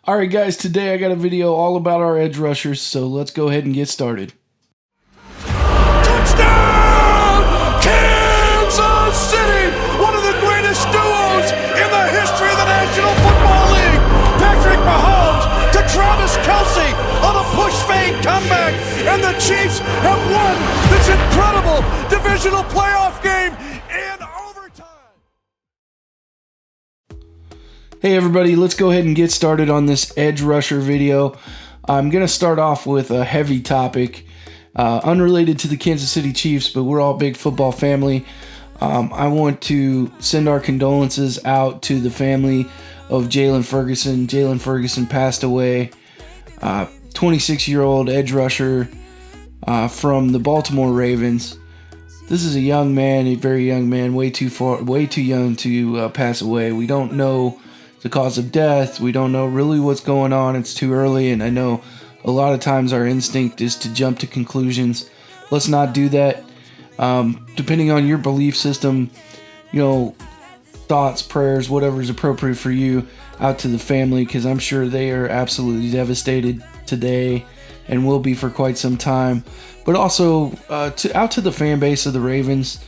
Alright guys, today I got a video all about our edge rushers, so let's go ahead and get started. Touchdown! Kansas City! One of the greatest duos in the history of the National Football League! Patrick Mahomes to Travis Kelce on a push-fade comeback, and the Chiefs have won this incredible divisional playoff game in overtime! Hey everybody, let's go ahead and get started on this edge rusher video. I'm going to start off with a heavy topic, unrelated to the Kansas City Chiefs, but we're all a big football family. I want to send our condolences out to the family of Jalen Ferguson. Jalen Ferguson passed away, 26-year-old edge rusher from the Baltimore Ravens. This is a young man, a very young man, way too young to pass away. We don't know the cause of death. We don't know really what's going on. It's too early, and I know a lot of times our instinct is to jump to conclusions. Let's not do that. Depending on your belief system, thoughts, prayers, whatever is appropriate for you, out to the family, because I'm sure they are absolutely devastated today and will be for quite some time. But also out to the fan base of the Ravens.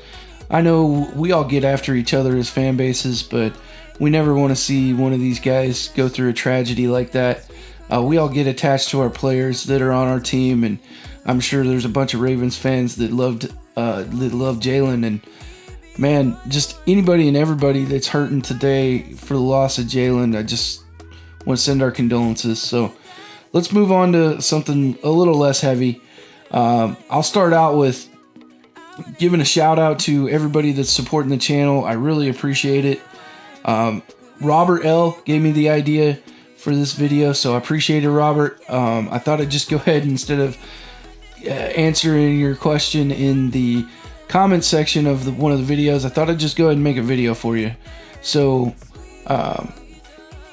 I know we all get after each other as fan bases, but we never want to see one of these guys go through a tragedy like that. We all get attached to our players that are on our team, and I'm sure there's a bunch of Ravens fans that loved Jalen. And man, just anybody and everybody that's hurting today for the loss of Jalen, I just want to send our condolences. So let's move on to something a little less heavy. I'll start out with giving a shout out to everybody that's supporting the channel. I really appreciate it. Robert L. gave me the idea for this video, so I appreciate it, Robert. I thought I'd just go ahead, instead of answering your question in the comment section of one of the videos, I thought I'd just go ahead and make a video for you. So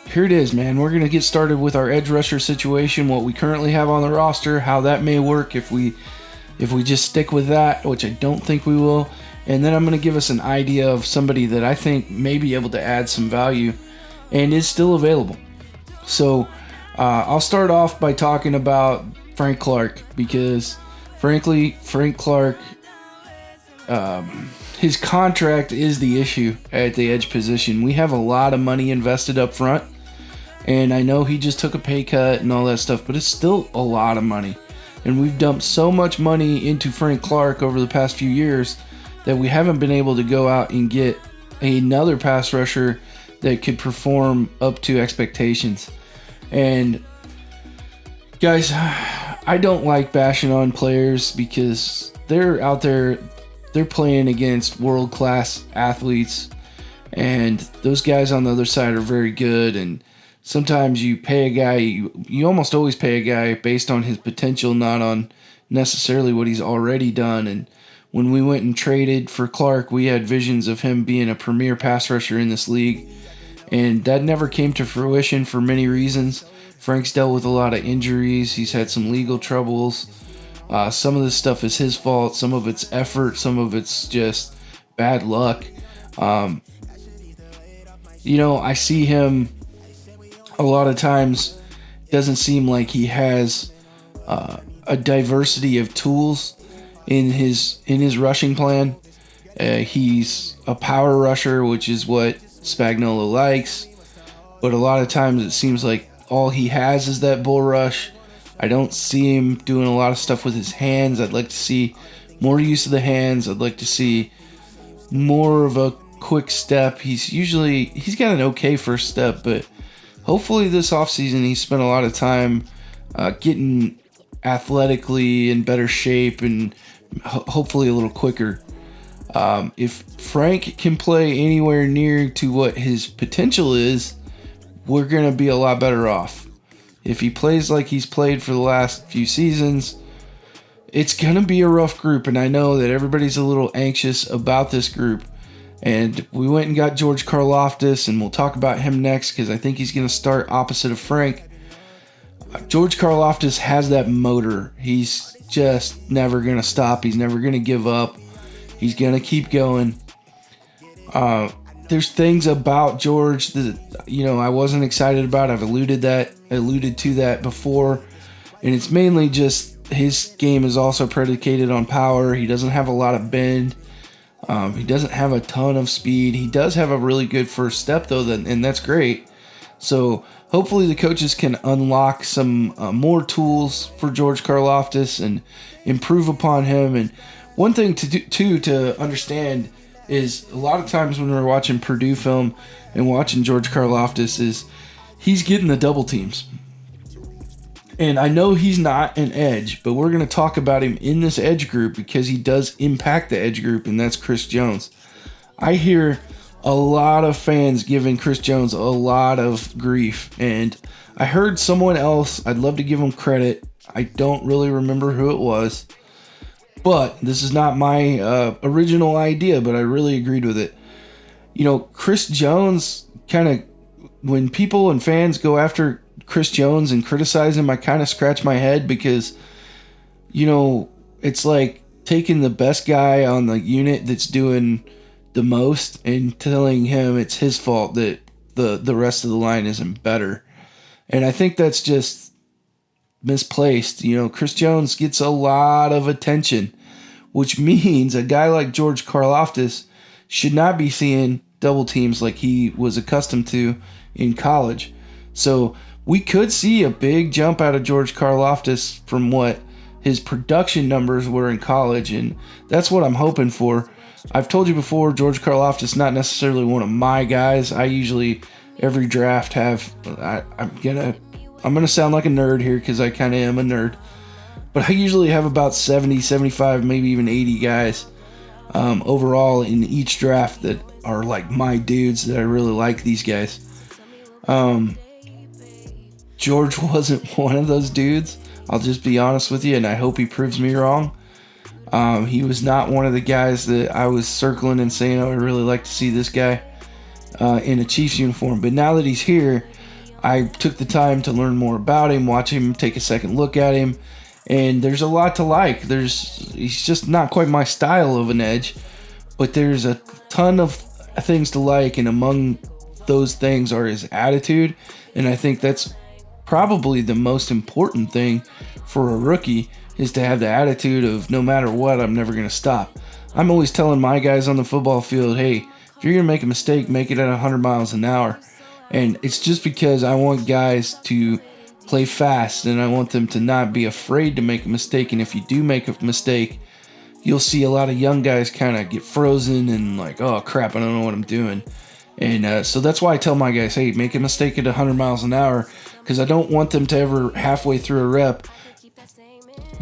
here it is, man. We're gonna get started with our edge rusher situation, what we currently have on the roster, how that may work if we just stick with that, which I don't think we will. And then I'm going to give us an idea of somebody that I think may be able to add some value and is still available. So I'll start off by talking about Frank Clark, because frankly, Frank Clark, his contract is the issue at the edge position. We have a lot of money invested up front, and I know he just took a pay cut and all that stuff, but it's still a lot of money. And we've dumped so much money into Frank Clark over the past few years that we haven't been able to go out and get another pass rusher that could perform up to expectations. And guys, I don't like bashing on players because they're out there, they're playing against world-class athletes, and those guys on the other side are very good. And sometimes you pay a guy, you almost always pay a guy based on his potential, not on necessarily what he's already done. And when we went and traded for Clark, we had visions of him being a premier pass rusher in this league, and that never came to fruition for many reasons. Frank's dealt with a lot of injuries. He's had some legal troubles. Some of this stuff is his fault. Some of it's effort. Some of it's just bad luck. I see him a lot of times. Doesn't seem like he has a diversity of tools in his rushing plan. He's a power rusher, which is what Spagnuolo likes, but a lot of times it seems like all he has is that bull rush. I don't see him doing a lot of stuff with his hands. I'd like to see more use of the hands. I'd like to see more of a quick step. He's got an okay first step, but hopefully this offseason he spent a lot of time getting athletically in better shape and hopefully a little quicker. If Frank can play anywhere near to what his potential is, we're going to be a lot better off. If he plays like he's played for the last few seasons, it's going to be a rough group, and I know that everybody's a little anxious about this group. And we went and got George Karlaftis, and we'll talk about him next because I think he's going to start opposite of Frank. George Karloftis has that motor. He's just never going to stop. He's never going to give up. He's going to keep going. there's things about George that, I wasn't excited about. I've alluded to that before. And it's mainly just his game is also predicated on power. He doesn't have a lot of bend. He doesn't have a ton of speed. He does have a really good first step, though, and that's great. So hopefully the coaches can unlock some more tools for George Karloftis and improve upon him. And one thing to understand is a lot of times when we're watching Purdue film and watching George Karloftis is he's getting the double teams. And I know he's not an edge, but we're going to talk about him in this edge group because he does impact the edge group, and that's Chris Jones. I hear a lot of fans giving Chris Jones a lot of grief, and I heard someone else, I'd love to give him credit. I don't really remember who it was, but this is not my original idea, but I really agreed with it. Chris Jones when people and fans go after Chris Jones and criticize him, I kind of scratch my head because, it's like taking the best guy on the unit that's doing the most and telling him it's his fault that the rest of the line isn't better. And I think that's just misplaced. Chris Jones gets a lot of attention, which means a guy like George Karloftis should not be seeing double teams like he was accustomed to in college. So we could see a big jump out of George Karloftis from what his production numbers were in college, and that's what I'm hoping for. I've told you before, George Karloftis not necessarily one of my guys. I usually every draft have. I'm gonna sound like a nerd here because I kind of am a nerd, but I usually have about 70, 75, maybe even 80 guys overall in each draft that are like my dudes that I really like these guys. George wasn't one of those dudes. I'll just be honest with you, and I hope he proves me wrong. He was not one of the guys that I was circling and saying, I would really like to see this guy in a Chiefs uniform. But now that he's here, I took the time to learn more about him, watch him, take a second look at him, and there's a lot to like. He's just not quite my style of an edge, but there's a ton of things to like, and among those things are his attitude, and I think that's probably the most important thing for a rookie is to have the attitude of no matter what, I'm never going to stop. I'm always telling my guys on the football field, hey, if you're going to make a mistake, make it at 100 miles an hour. And it's just because I want guys to play fast and I want them to not be afraid to make a mistake. And if you do make a mistake, you'll see a lot of young guys kind of get frozen and like, oh crap, I don't know what I'm doing. And so that's why I tell my guys, hey, make a mistake at 100 miles an hour, because I don't want them to ever halfway through a rep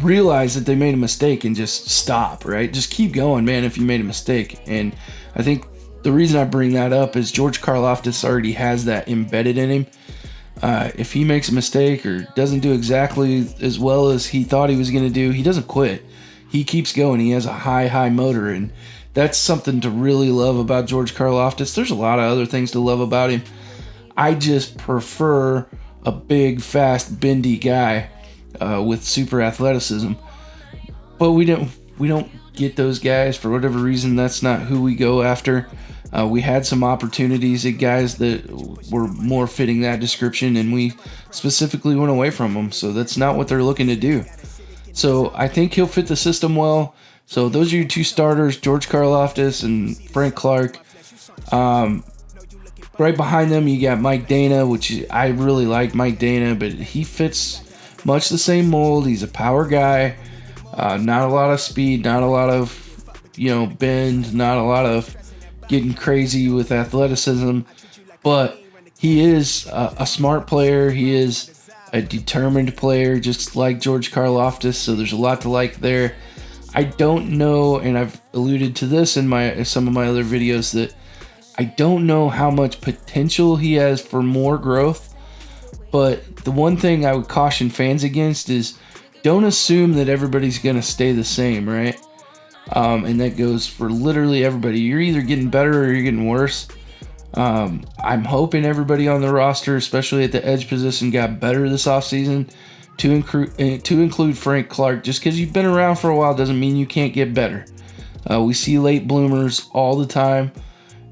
realize that they made a mistake and just stop, right? Just keep going, man, if you made a mistake. And I think the reason I bring that up is George Karloftis already has that embedded in him. If he makes a mistake or doesn't do exactly as well as he thought he was going to do, he doesn't quit. He keeps going. He has a high motor, and that's something to really love about George Karloftis. There's a lot of other things to love about him. I just prefer a big, fast, bendy guy with super athleticism. But we don't get those guys for whatever reason. That's not who we go after. We had some opportunities at guys that were more fitting that description, and we specifically went away from them. So that's not what they're looking to do. So I think he'll fit the system well. So those are your two starters, George Karloftis and Frank Clark. Right behind them, you got Mike Danna, which I really like Mike Danna, but he fits much the same mold. He's a power guy, not a lot of speed, not a lot of bend, not a lot of getting crazy with athleticism, but he is a smart player. He is a determined player, just like George Karloftis. So there's a lot to like there. I don't know, and I've alluded to this in some of my other videos, that I don't know how much potential he has for more growth. But the one thing I would caution fans against is don't assume that everybody's going to stay the same, right? And that goes for literally everybody. You're either getting better or you're getting worse. I'm hoping everybody on the roster, especially at the edge position, got better this offseason. To include Frank Clark. Just because you've been around for a while doesn't mean you can't get better. We see late bloomers all the time,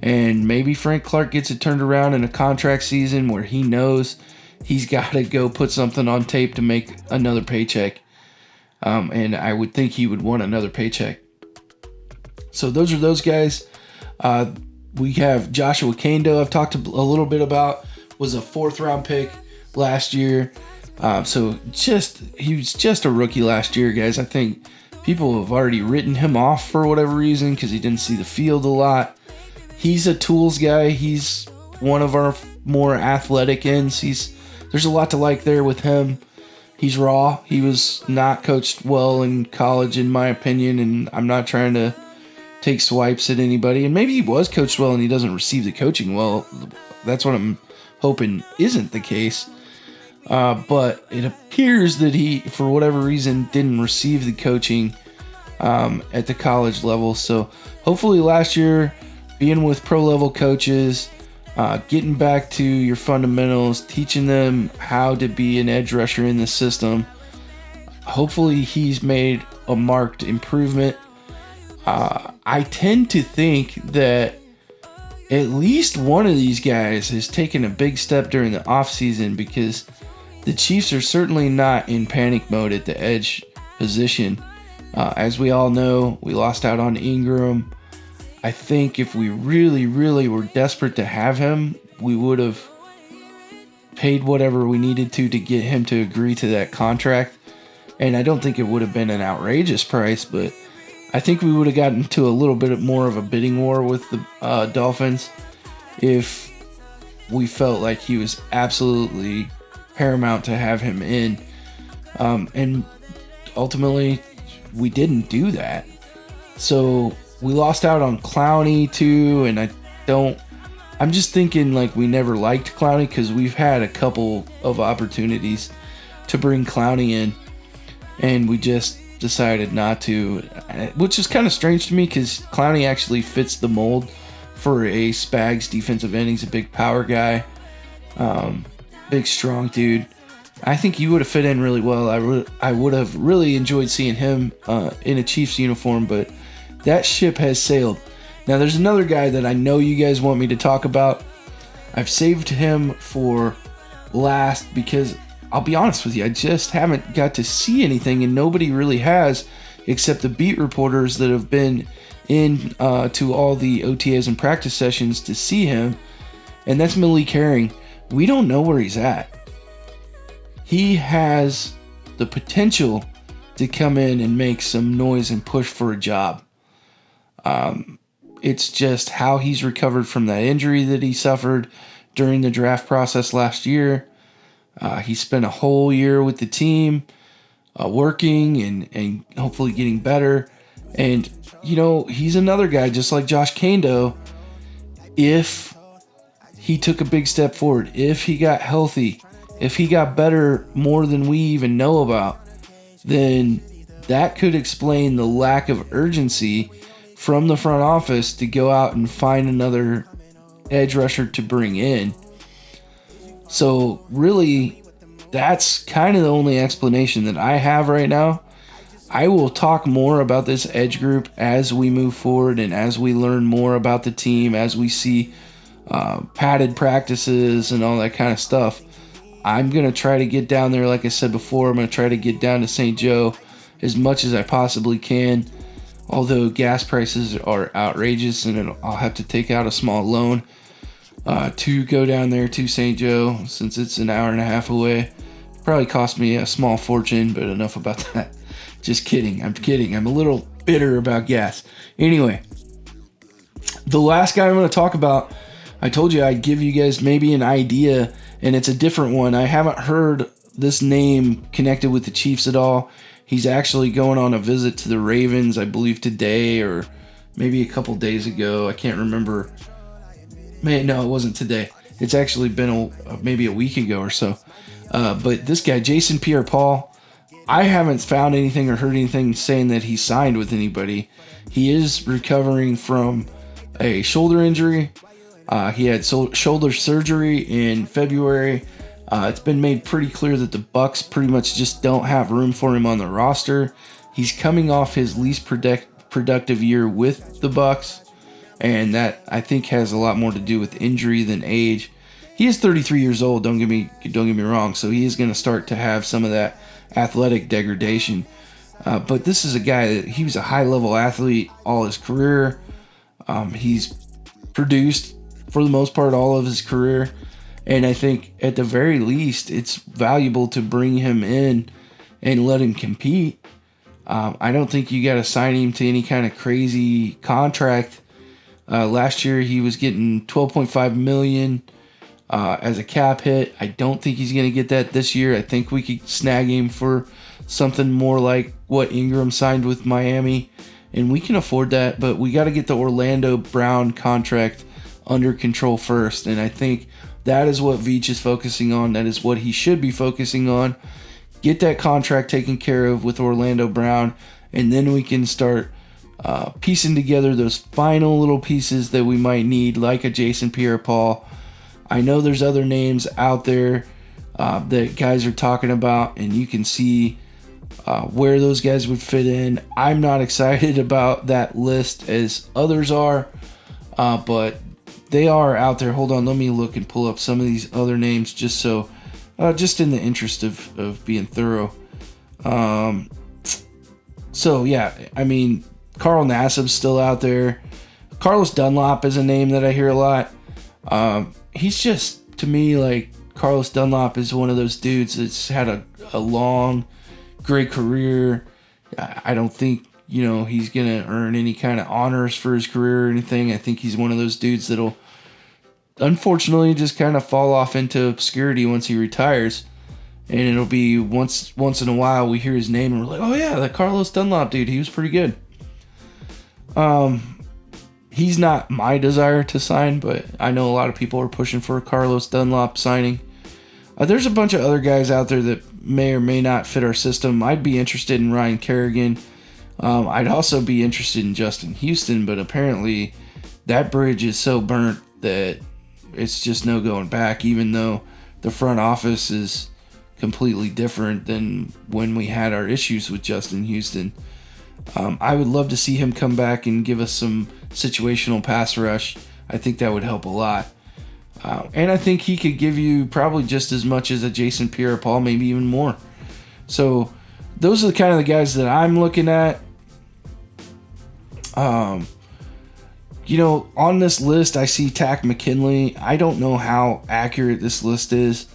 And maybe Frank Clark gets it turned around in a contract season where he knows he's got to go put something on tape to make another paycheck. And I would think he would want another paycheck. So those are those guys. We have Joshua Kaindoh, I've talked a little bit about, was a 4th round pick last year. So he was just a rookie last year, guys. I think people have already written him off for whatever reason because he didn't see the field a lot. He's a tools guy. He's one of our more athletic ends. There's a lot to like there with him. He's raw. He was not coached well in college, in my opinion, and I'm not trying to take swipes at anybody. And maybe he was coached well and he doesn't receive the coaching well. That's what I'm hoping isn't the case. But it appears that he, for whatever reason, didn't receive the coaching at the college level. So hopefully last year, being with pro-level coaches, getting back to your fundamentals, teaching them how to be an edge rusher in the system. Hopefully he's made a marked improvement. I tend to think that at least one of these guys has taken a big step during the offseason, because the Chiefs are certainly not in panic mode at the edge position. As we all know, we lost out on Ingram. I think if we really, really were desperate to have him, we would have paid whatever we needed to get him to agree to that contract. And I don't think it would have been an outrageous price, but I think we would have gotten to a little bit more of a bidding war with the Dolphins if we felt like he was absolutely paramount to have him in. And ultimately, we didn't do that. So we lost out on Clowney too, and I'm just thinking like we never liked Clowney because we've had a couple of opportunities to bring Clowney in, and we just decided not to, which is kind of strange to me because Clowney actually fits the mold for a Spags defensive end. He's a big power guy, big strong dude. I think he would have fit in really well. I would have really enjoyed seeing him in a Chiefs uniform, but that ship has sailed. Now there's another guy that I know you guys want me to talk about. I've saved him for last because I'll be honest with you, I just haven't got to see anything, and nobody really has except the beat reporters that have been in to all the OTAs and practice sessions to see him, and that's Malik Herring. We don't know where he's at. He has the potential to come in and make some noise and push for a job. It's just how he's recovered from that injury that he suffered during the draft process last year. He spent a whole year with the team, working and hopefully getting better. And, you know, he's another guy, just like Josh Kaindoh. If he took a big step forward, if he got healthy, if he got better more than we even know about, then that could explain the lack of urgency from the front office to go out and find another edge rusher to bring in. So really, that's kind of the only explanation that I have right now. I will talk more about this edge group as we move forward and as we learn more about the team, as we see padded practices and all that kind of stuff. I'm going to try to get down there, like I said before. I'm going to try to get down to St. Joe as much as I possibly can, although gas prices are outrageous and I'll have to take out a small loan to go down there to St. Joe since it's an hour and a half away. Probably cost me a small fortune, but enough about that. Just kidding. I'm kidding. I'm a little bitter about gas. Anyway, the last guy I'm going to talk about, I told you I'd give you guys maybe an idea, and it's a different one. I haven't heard this name connected with the Chiefs at all. He's actually going on a visit to the Ravens, I believe today or maybe a couple days ago. I can't remember. No, it wasn't today. It's actually been maybe a week ago or so. But this guy, Jason Pierre-Paul, I haven't found anything or heard anything saying that he signed with anybody. He is recovering from a shoulder injury. He had shoulder surgery in February. It's been made pretty clear that the Bucs pretty much just don't have room for him on the roster. He's coming off his least productive year with the Bucs. and that I think has a lot more to do with injury than age. He is 33 years old. Don't get me wrong. So he is going to start to have some of that athletic degradation. But this is a guy that he was a high-level athlete all his career. He's produced for the most part all of his career, and I think at the very least it's valuable to bring him in and let him compete. I don't think you got to sign him to any kind of crazy contract. Last year he was getting $12.5 million as a cap hit. I don't think he's going to get that this year. I think we could snag him for something more like what Ingram signed with Miami, and we can afford that, but we got to get the Orlando Brown contract under control first, and I think that is what Veach is focusing on. That is what he should be focusing on. Get that contract taken care of with Orlando Brown, and then we can start piecing together those final little pieces that we might need, like a Jason Pierre-Paul. I know there's other names out there that guys are talking about, and you can see where those guys would fit in. I'm not excited about that list as others are, but they are out there. Hold on, let me look and pull up some of these other names just in the interest of being thorough. So yeah, I mean, Carl Nassib's still out there. Carlos Dunlop is a name that I hear a lot. He's just, to me, like, Carlos Dunlop is one of those dudes that's had a long, great career. I don't think, he's going to earn any kind of honors for his career or anything. I think he's one of those dudes that'll, unfortunately, just kind of fall off into obscurity once he retires. And it'll be once in a while we hear his name and we're like, oh yeah, that Carlos Dunlop dude, he was pretty good. He's not my desire to sign, but I know a lot of people are pushing for a Carlos Dunlop signing. There's a bunch of other guys out there that may or may not fit our system. I'd be interested in Ryan Kerrigan. I'd also be interested in Justin Houston, but apparently that bridge is so burnt that it's just no going back, even though the front office is completely different than when we had our issues with Justin Houston. I would love to see him come back and give us some situational pass rush. I think that would help a lot. And I think he could give you probably just as much as a Jason Pierre-Paul, maybe even more. So those are the kind of the guys that I'm looking at. On this list, I see Takk McKinnley. I don't know how accurate this list is.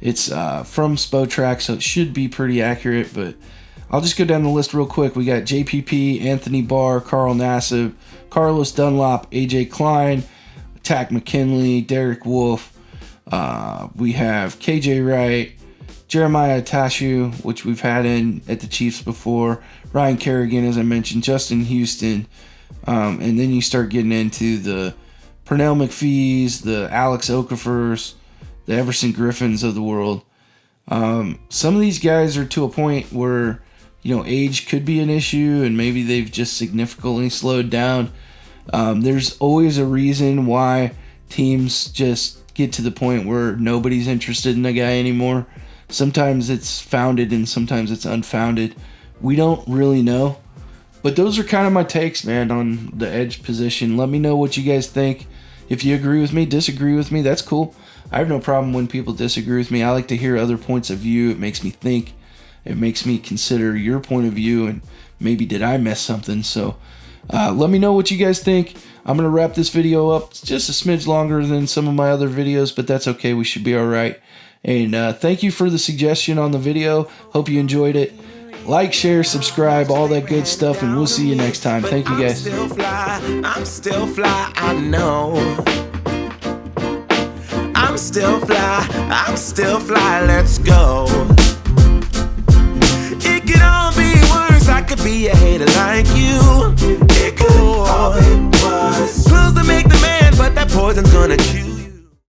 It's from Spotrac, so it should be pretty accurate, but I'll just go down the list real quick. We got JPP, Anthony Barr, Carl Nassib, Carlos Dunlop, AJ Klein, Takk McKinnley, Derek Wolfe. We have KJ Wright, Jeremiah Tashu, which we've had in at the Chiefs before, Ryan Kerrigan, as I mentioned, Justin Houston, and then you start getting into the Pernell McPhees, the Alex Okafers, the Everson Griffins of the world. Some of these guys are to a point where age could be an issue, and maybe they've just significantly slowed down. There's always a reason why teams just get to the point where nobody's interested in a guy anymore. Sometimes it's founded and sometimes it's unfounded. We don't really know. But those are kind of my takes, man, on the edge position. Let me know what you guys think. If you agree with me, disagree with me, that's cool. I have no problem when people disagree with me. I like to hear other points of view. It makes me think. It makes me consider your point of view, and maybe did I mess something. So let me know what you guys think. I'm going to wrap this video up. It's just a smidge longer than some of my other videos, but that's okay. We should be all right. And thank you for the suggestion on the video. Hope you enjoyed it. Like, share, subscribe, all that good stuff, and we'll see you next time. Thank you, guys. I'm still fly, I know. I'm still fly, let's go. It could all be worse, I could be a hater like you.